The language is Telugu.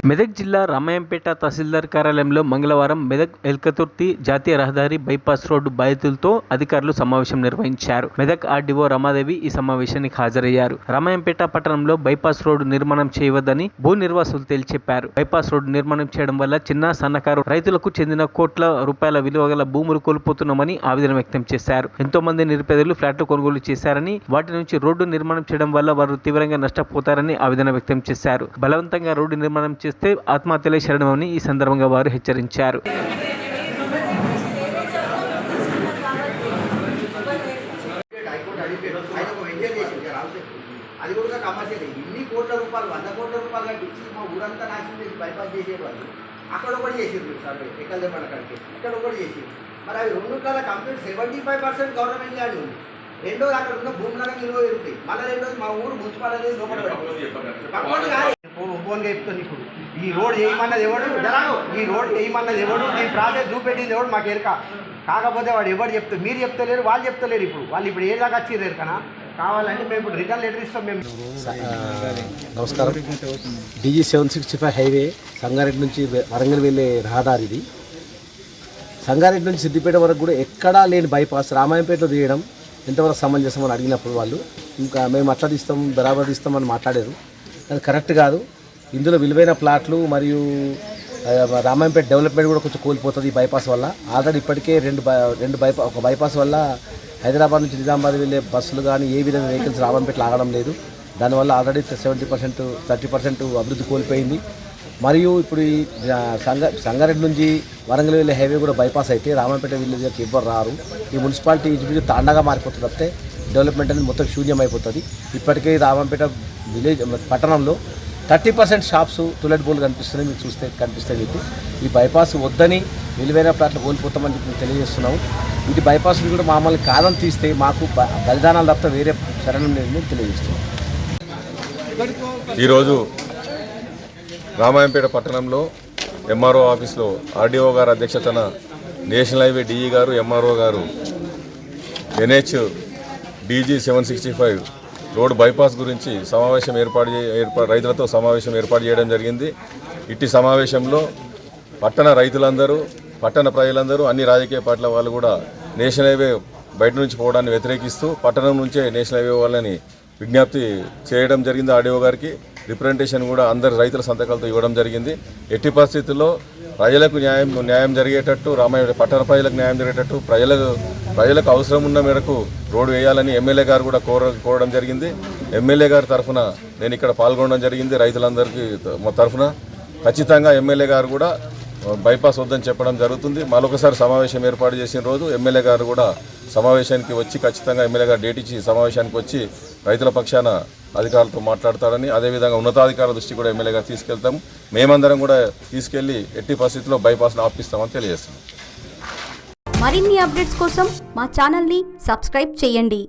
మెదక్ జిల్లా రామాయంపేట తహసీల్దార్ కార్యాలయంలో మంగళవారం మెదక్ ఎల్కతుర్తి జాతీయ రహదారి బైపాస్ రోడ్డు బాధితులతో అధికారులు సమావేశం నిర్వహించారు. మెదక్ ఆర్డీఓ రమాదేవి ఈ సమావేశానికి హాజరయ్యారు. రామాయంపేట పట్టణంలో బైపాస్ రోడ్డు నిర్మాణం చేయవద్దని భూ నిర్వాసులు తేల్చెప్పారు. బైపాస్ రోడ్డు నిర్మాణం చేయడం వల్ల చిన్న సన్నకారు రైతులకు చెందిన కోట్ల రూపాయల విలువ గల భూములు కోల్పోతున్నామని ఆవేదన వ్యక్తం చేశారు. ఎంతో మంది నిరుపేదలు ఫ్లాట్లు కొనుగోలు చేశారని, వాటి నుంచి రోడ్డు నిర్మాణం చేయడం వల్ల వారు తీవ్రంగా నష్టపోతారని ఆవేదన వ్యక్తం చేశారు. బలవంతంగా రోడ్డు నిర్మాణం చేస్తే ఆత్మహత్యలే శరణమని ఈ సందర్భంగా వారు హెచ్చరించారు. అది కూడా కమర్షియల్ ఇన్ని కోట్ల రూపాయలు 100 కోట్ల రూపాయలు కట్టించి మా ఊరంతా నాశనం చేసి బైపాస్ చేసేవాళ్ళు. అక్కడ ఒకటి చేసిండ్రు సర్వే ఎక్కల కడికి ఇక్కడ ఒకటి చేసిండ్రు. మరి అవి రెండుట్ల కంప్లీట్ 75% గవర్నమెంట్ ల్యాండ్ ఉంది. రెండోది అక్కడ ఉన్న భూములను నిల్వ ఉంటాయి. మళ్ళీ రెండోది మా ఊరు మున్సిపాలిటీ లోపల ఓన్గా చెప్తాను. ఇప్పుడు ఈ రోడ్ వేయమన్నది ఎవడు ఈ రోడ్ వేయమన్నది ఎవడు ఈ ప్రాజెక్ట్ చూపెట్టింది ఎవడు మాకు ఎరక. కాకపోతే వాడు ఎవరు చెప్తారు, మీరు చెప్తలేరు, వాళ్ళు చెప్తలేరు. ఇప్పుడు వాళ్ళు ఏ దాకా వచ్చిర్రు ఎరకనా కావాలంటే మేము ఇప్పుడు రిటర్న్ లెటర్ ఇస్తాం. మేము నమస్కారం. DG 765 హైవే సంగారెడ్డి నుంచి వరంగల్ వెళ్ళే రహదారి ఇది. సంగారెడ్డి నుంచి సిద్దిపేట వరకు కూడా ఎక్కడా లేని బైపాస్ రామాయంపేటలో తీయడం ఎంతవరకు సమంజసమని అడిగినప్పుడు వాళ్ళు ఇంకా మేము అట్లా తీస్తాం బరాబర్ తీస్తామని మాట్లాడారు. అది కరెక్ట్ కాదు. ఇందులో విలువైన ప్లాట్లు మరియు రామాయంపేట డెవలప్మెంట్ కూడా కొంచెం కోల్పోతుంది ఈ బైపాస్ వల్ల. ఆల్రెడీ ఇప్పటికే ఒక బైపాస్ వల్ల హైదరాబాద్ నుంచి నిజామాబాద్ వెళ్ళే బస్సులు కానీ ఏ విధంగా వెహికల్స్ రామాయంపేటలో ఆగడం లేదు. దానివల్ల ఆల్రెడీ 70% 30% అభివృద్ధి కోల్పోయింది. మరియు ఇప్పుడు ఈ సంగారెడ్డి నుంచి వరంగల్ వెళ్ళే హైవే కూడా బైపాస్ అయితే రామాయంపేట విలేజ్కి ఎవ్వరు రారు. ఈ మున్సిపాలిటీ ఇంచుమించు తాండాగా మారిపోతుంది తప్పితే డెవలప్మెంట్ అనేది మొత్తం శూన్యం అయిపోతుంది. ఇప్పటికే రామాయంపేట విలేజ్ పట్టణంలో 30% షాప్స్ టులెట్ బోర్లు కనిపిస్తున్నాయి. మీకు చూస్తే కనిపిస్తాయి. మీకు ఈ బైపాస్ వద్దని విలువైన ప్లాట్లు కోల్పోతామని చెప్పి తెలియజేస్తున్నాము. ఇది బైపాస్ కూడా మామూలు కాదని తీస్తే మాకు బలిదానాలు తప్ప వేరే శరణం లేదని తెలియజేస్తున్నాం. ఈరోజు రామాయంపేట పట్టణంలో MRO ఆఫీస్లో RDO గారు అధ్యక్షతన నేషనల్ హైవే DE గారు, MRO గారు NH DG 765 రోడ్ బైపాస్ గురించి సమావేశం రైతులతో సమావేశం ఏర్పాటు చేయడం జరిగింది. ఇట్టి సమావేశంలో పట్టణ రైతులందరూ, పట్టణ ప్రజలందరూ, అన్ని రాజకీయ పార్టీల వాళ్ళు కూడా నేషనల్ హైవే బయట నుంచి పోవడాన్ని వ్యతిరేకిస్తూ పట్టణం నుంచే నేషనల్ హైవే వాళ్ళని విజ్ఞప్తి చేయడం జరిగింది. RDO గారికి రిప్రజెంటేషన్ కూడా అందరు రైతుల సంతకాలతో ఇవ్వడం జరిగింది. ఎట్టి పరిస్థితుల్లో ప్రజలకు న్యాయం జరిగేటట్టు, పట్టణ ప్రజలకు న్యాయం జరిగేటట్టు, ప్రజలకు అవసరం ఉన్న మేరకు రోడ్డు వేయాలని ఎమ్మెల్యే గారు కూడా కోరడం జరిగింది. ఎమ్మెల్యే గారి తరఫున నేను ఇక్కడ పాల్గొనడం జరిగింది. రైతులందరికీ తరఫున ఖచ్చితంగా ఎమ్మెల్యే గారు కూడా బైపాస్ వద్దని చెప్పడం జరుగుతుంది. మరొకసారి సమావేశం ఏర్పాటు చేసిన రోజు ఎమ్మెల్యే గారు కూడా సమావేశానికి వచ్చి ఖచ్చితంగా ఎమ్మెల్యే గారు డేట్ ఇచ్చి సమావేశానికి వచ్చి రైతుల పక్షాన అధికారులతో మాట్లాడతారని, అదేవిధంగా ఉన్నతాధికారుల దృష్టి కూడా ఎమ్మెల్యే గారు తీసుకెళ్తాము. మేమందరం కూడా తీసుకెళ్లి ఎట్టి పరిస్థితుల్లో బైపాస్ను ఆపిస్తామని తెలియజేస్తున్నాం. మరిన్ని అప్డేట్స్ కోసం మా ఛానల్ని సబ్స్క్రైబ్ చేయండి.